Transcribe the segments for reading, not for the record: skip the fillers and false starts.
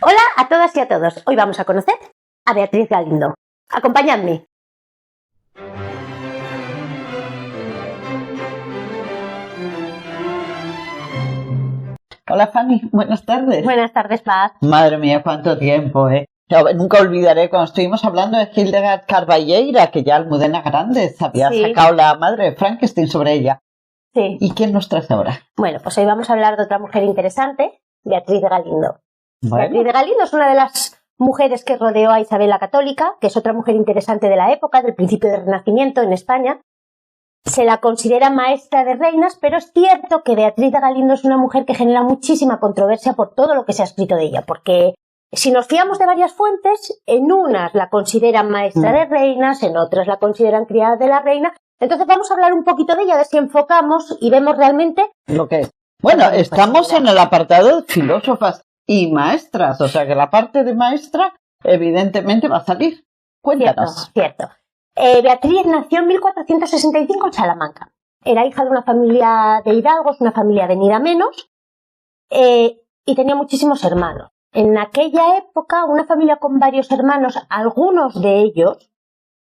Hola a todas y a todos. Hoy vamos a conocer a Beatriz Galindo. Acompañadme. Hola Fanny, buenas tardes. Buenas tardes, Paz. Madre mía, cuánto tiempo, ¿eh? No, nunca olvidaré cuando estuvimos hablando de Hildegard Carballeira, que ya Almudena Grandes había sacado la madre de Frankenstein sobre ella. Sí. ¿Y quién nos trae ahora? Bueno, pues hoy vamos a hablar de otra mujer interesante, Beatriz de Galindo. Bueno. Beatriz de Galindo es una de las mujeres que rodeó a Isabel la Católica, que es otra mujer interesante de la época, del principio del Renacimiento en España. Se la considera maestra de reinas, pero es cierto que Beatriz de Galindo es una mujer que genera muchísima controversia por todo lo que se ha escrito de ella, porque si nos fiamos de varias fuentes, en unas la consideran maestra de reinas, en otras la consideran criada de la reina. Entonces vamos a hablar un poquito de ella, a ver si enfocamos y vemos realmente lo que es. Bueno, estamos en el apartado de filósofas y maestras, o sea que la parte de maestra evidentemente va a salir. Cuéntanos. Cierto. Beatriz nació en 1465 en Salamanca. Era hija de una familia de hidalgos, una familia venida menos, y tenía muchísimos hermanos. En aquella época, una familia con varios hermanos, algunos de ellos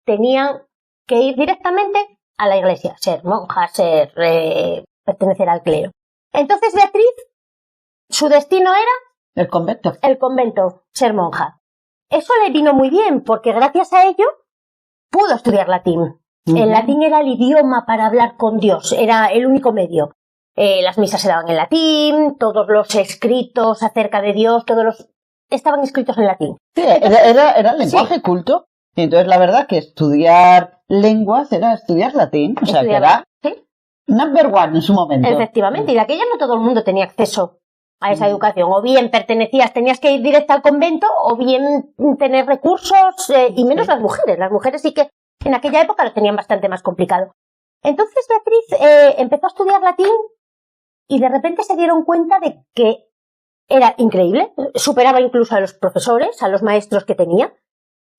tenían que ir directamente a la iglesia, ser monja, pertenecer al clero. Entonces Beatriz, su destino era el convento. El convento, ser monja. Eso le vino muy bien, porque gracias a ello pudo estudiar latín. El latín era el idioma para hablar con Dios, era el único medio. Las misas se daban en latín, todos los escritos acerca de Dios, estaban escritos en latín. Sí, era lenguaje culto. Y entonces la verdad que estudiar lenguas era estudiar latín, o sea que era number one en su momento. Efectivamente, y de aquella no todo el mundo tenía acceso a esa educación, o bien tenías que ir directo al convento, o bien tener recursos, y menos las mujeres sí que en aquella época lo tenían bastante más complicado. Entonces Beatriz empezó a estudiar latín y de repente se dieron cuenta de que era increíble, superaba incluso a los profesores, a los maestros que tenía,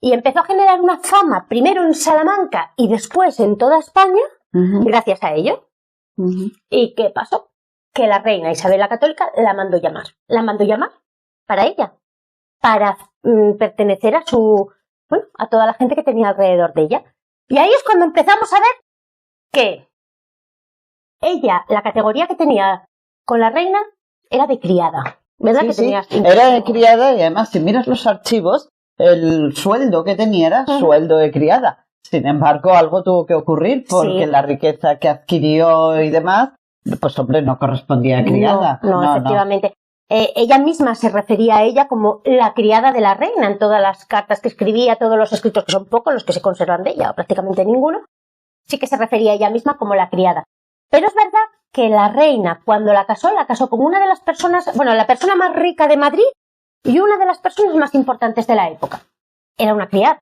y empezó a generar una fama, primero en Salamanca y después en toda España, gracias a ello. ¿Y qué pasó? Que la reina Isabel la Católica la mandó llamar. La mandó llamar para ella, para pertenecer a toda la gente que tenía alrededor de ella. Y ahí es cuando empezamos a ver que ella, la categoría que tenía con la reina, era de criada. ¿Verdad? Era de criada, y además si miras los archivos, el sueldo que tenía era sueldo de criada. Sin embargo, algo tuvo que ocurrir porque la riqueza que adquirió y demás, pues hombre, no correspondía a criada. No, efectivamente. Ella misma se refería a ella como la criada de la reina en todas las cartas que escribía, todos los escritos, que son pocos los que se conservan de ella, o prácticamente ninguno, sí que se refería a ella misma como la criada. Pero es verdad que la reina, cuando la casó con una de las personas, la persona más rica de Madrid y una de las personas más importantes de la época. Era una criada.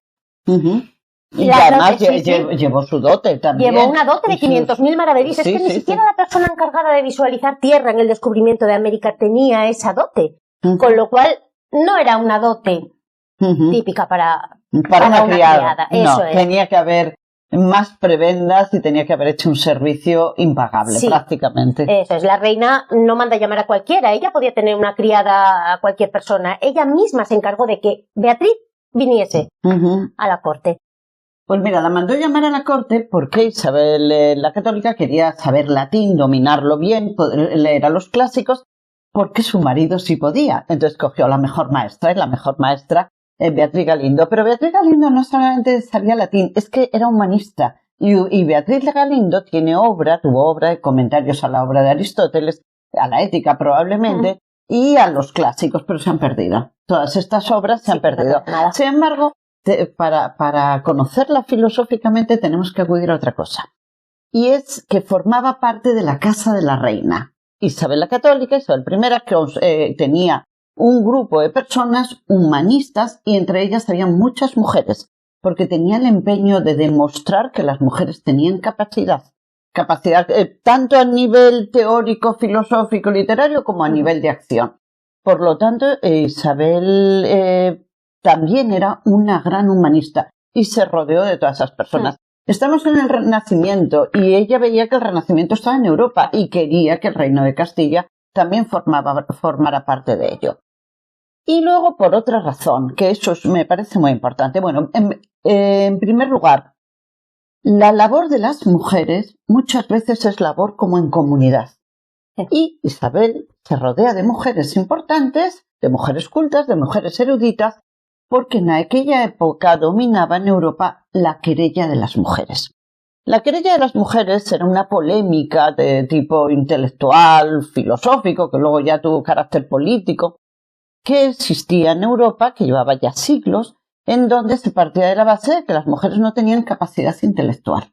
Y además llevó su dote también. Llevó una dote de 500.000 maravedís. Es que ni siquiera la persona encargada de visualizar tierra en el descubrimiento de América tenía esa dote. Con lo cual, no era una dote típica para una criada. Eso es. Tenía que haber más prebendas y tenía que haber hecho un servicio impagable, prácticamente. Eso es. La reina no manda llamar a cualquiera. Ella podía tener una criada a cualquier persona. Ella misma se encargó de que Beatriz viniese a la corte. Pues mira, la mandó llamar a la corte porque Isabel la Católica quería saber latín, dominarlo bien, poder leer a los clásicos, porque su marido sí podía. Entonces cogió a la mejor maestra, y la mejor maestra Beatriz Galindo. Pero Beatriz Galindo no solamente sabía latín, es que era humanista. Y Beatriz Galindo tuvo obra de comentarios a la obra de Aristóteles, a la ética probablemente, y a los clásicos, pero se han perdido. Todas estas obras se han perdido. Sin embargo, para conocerla filosóficamente tenemos que acudir a otra cosa. Y es que formaba parte de la casa de la reina. Isabel la Católica, Isabel I, que tenía un grupo de personas humanistas y entre ellas había muchas mujeres, porque tenía el empeño de demostrar que las mujeres tenían capacidad tanto a nivel teórico, filosófico, literario, como a nivel de acción. Por lo tanto, Isabel también era una gran humanista y se rodeó de todas esas personas. Estamos en el Renacimiento y ella veía que el Renacimiento estaba en Europa y quería que el Reino de Castilla también formara parte de ello. Y luego, por otra razón, que eso me parece muy importante. Bueno, en primer lugar, la labor de las mujeres muchas veces es labor como en comunidad. Y Isabel se rodea de mujeres importantes, de mujeres cultas, de mujeres eruditas, porque en aquella época dominaba en Europa la querella de las mujeres. La querella de las mujeres era una polémica de tipo intelectual, filosófico, que luego ya tuvo carácter político, que existía en Europa, que llevaba ya siglos, en donde se partía de la base de que las mujeres no tenían capacidad intelectual.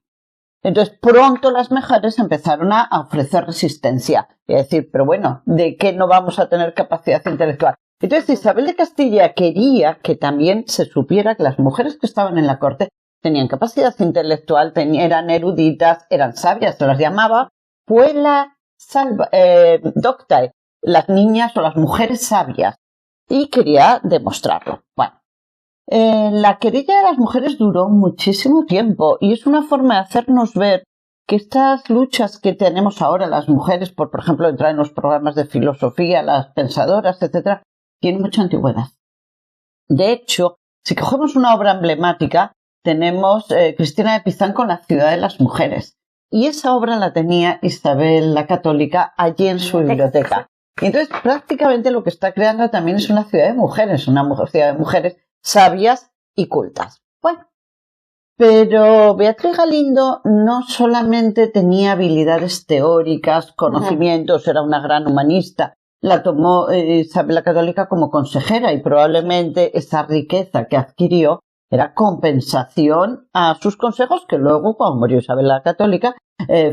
Entonces, pronto las mujeres empezaron a ofrecer resistencia y a decir, pero bueno, ¿de qué no vamos a tener capacidad intelectual? Entonces, Isabel de Castilla quería que también se supiera que las mujeres que estaban en la corte tenían capacidad intelectual, eran eruditas, eran sabias, se las llamaba puella doctae, las niñas o las mujeres sabias, y quería demostrarlo. Bueno, la querella de las mujeres duró muchísimo tiempo y es una forma de hacernos ver que estas luchas que tenemos ahora las mujeres, por ejemplo, entrar en los programas de filosofía, las pensadoras, etcétera, tienen mucha antigüedad. De hecho, si cogemos una obra emblemática, tenemos Cristina de Pizán con La ciudad de las mujeres. Y esa obra la tenía Isabel la Católica allí en su biblioteca. Y entonces, prácticamente lo que está creando también es una ciudad de mujeres, una ciudad de mujeres sabias y cultas. Bueno, pero Beatriz Galindo no solamente tenía habilidades teóricas, conocimientos, era una gran humanista, la tomó Isabel la Católica como consejera y probablemente esa riqueza que adquirió era compensación a sus consejos que luego, cuando murió Isabel la Católica,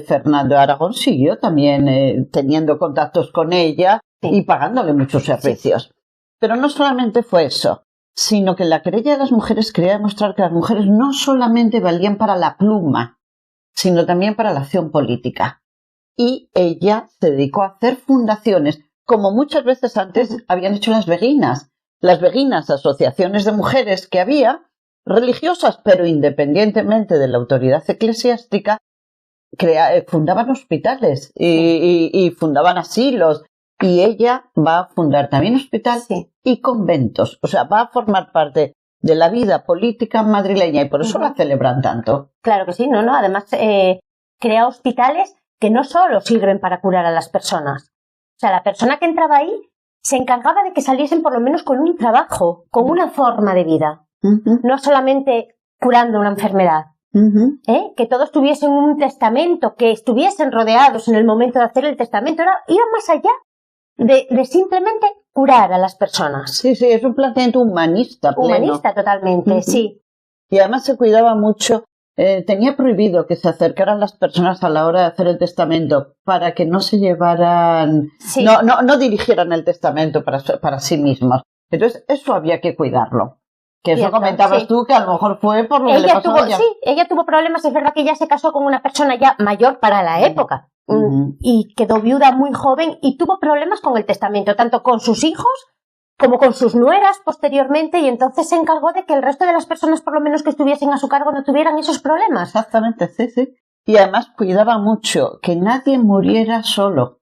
Fernando de Aragón siguió también teniendo contactos con ella y pagándole muchos servicios. Pero no solamente fue eso, sino que la querella de las mujeres quería demostrar que las mujeres no solamente valían para la pluma, sino también para la acción política. Y ella se dedicó a hacer fundaciones, como muchas veces antes habían hecho las beguinas, asociaciones de mujeres que había, religiosas, pero independientemente de la autoridad eclesiástica, fundaban hospitales y fundaban asilos. Y ella va a fundar también hospitales y conventos. O sea, va a formar parte de la vida política madrileña y por eso la celebran tanto. Claro que sí, ¿no? Además, crea hospitales que no solo sirven para curar a las personas. O sea, la persona que entraba ahí se encargaba de que saliesen por lo menos con un trabajo, con una forma de vida. No solamente curando una enfermedad. Que todos tuviesen un testamento, que estuviesen rodeados en el momento de hacer el testamento. Iba más allá de simplemente curar a las personas. Sí, es un planteamiento humanista pleno. Humanista totalmente, sí. Y además se cuidaba mucho, tenía prohibido que se acercaran las personas a la hora de hacer el testamento para que no se llevaran, no dirigieran el testamento para sí mismos. Entonces eso había que cuidarlo. Que eso comentabas tú, que a lo mejor fue por lo que le pasó a ella. Sí, ella tuvo problemas, es verdad que ella se casó con una persona ya mayor para la época. Y quedó viuda muy joven y tuvo problemas con el testamento, tanto con sus hijos como con sus nueras posteriormente, y entonces se encargó de que el resto de las personas, por lo menos que estuviesen a su cargo, no tuvieran esos problemas. Exactamente, sí. Y además cuidaba mucho que nadie muriera solo.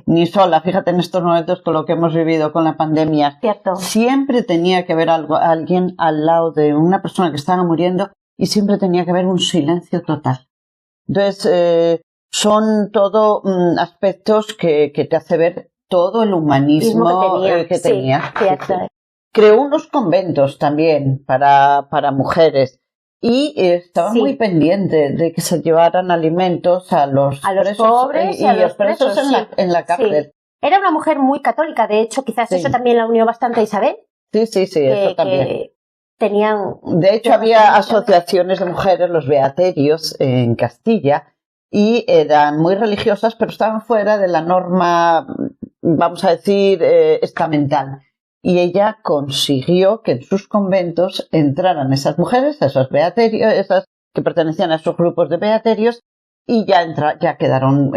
Ni sola, fíjate en estos momentos con lo que hemos vivido con la pandemia. Cierto. Siempre tenía que haber alguien al lado de una persona que estaba muriendo y siempre tenía que haber un silencio total. Entonces, son todo aspectos que te hace ver todo el humanismo que tenía. Creó unos conventos también para mujeres y estaba muy pendiente de que se llevaran alimentos a los presos, pobres y a los presos en la cárcel. Sí. Era una mujer muy católica, de hecho, quizás eso también la unió bastante a Isabel. Sí, eso también. Tenían... De hecho, había asociaciones de mujeres, los beaterios, en Castilla, y eran muy religiosas, pero estaban fuera de la norma, vamos a decir, estamental. Y ella consiguió que en sus conventos entraran esas mujeres, esos beaterios, esas que pertenecían a esos grupos de beaterios, y ya quedaron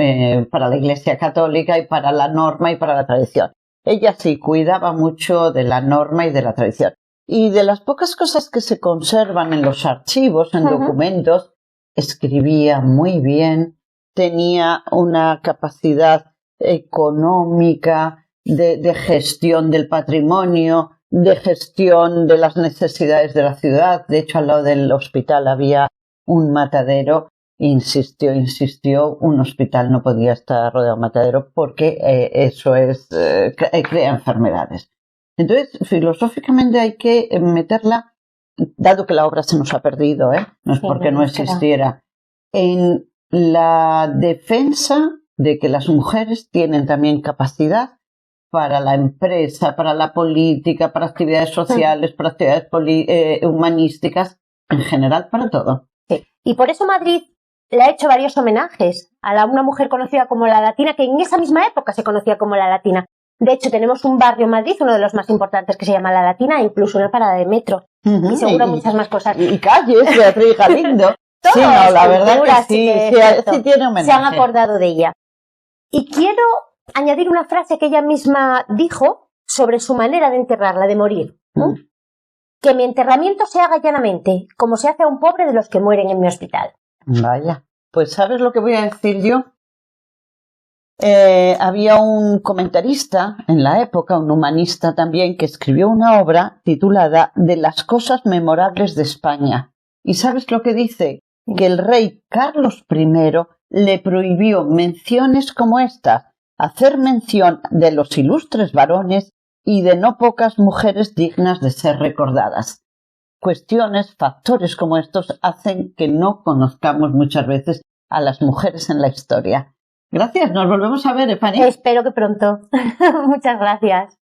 para la Iglesia Católica y para la norma y para la tradición. Ella sí cuidaba mucho de la norma y de la tradición. Y de las pocas cosas que se conservan en los archivos, en documentos, escribía muy bien, tenía una capacidad económica de gestión del patrimonio, de gestión de las necesidades de la ciudad. De hecho, al lado del hospital había un matadero. Insistió, un hospital no podía estar rodeado de matadero porque eso crea enfermedades. Entonces, filosóficamente hay que meterla, dado que la obra se nos ha perdido, no es porque no existiera, en la defensa de que las mujeres tienen también capacidad para la empresa, para la política, para actividades sociales, para actividades humanísticas, en general para todo. Sí. Y por eso Madrid le ha hecho varios homenajes a una mujer conocida como La Latina, que en esa misma época se conocía como La Latina. De hecho, tenemos un barrio en Madrid, uno de los más importantes, que se llama La Latina, e incluso una parada de metro. Y seguro muchas más cosas. Y calles, Beatriz Galindo. Sí, no, la verdad que sí tiene homenaje. Se han acordado de ella. Y quiero añadir una frase que ella misma dijo sobre su manera de enterrarla, de morir. Que mi enterramiento se haga llanamente, como se hace a un pobre de los que mueren en mi hospital. Vaya, pues ¿sabes lo que voy a decir yo? Había un comentarista en la época, un humanista también, que escribió una obra titulada De las cosas memorables de España. ¿Y sabes lo que dice? Que el rey Carlos I le prohibió menciones como esta, hacer mención de los ilustres varones y de no pocas mujeres dignas de ser recordadas. Cuestiones, factores como estos hacen que no conozcamos muchas veces a las mujeres en la historia. Gracias, nos volvemos a ver, Epani. Espero que pronto. Muchas gracias.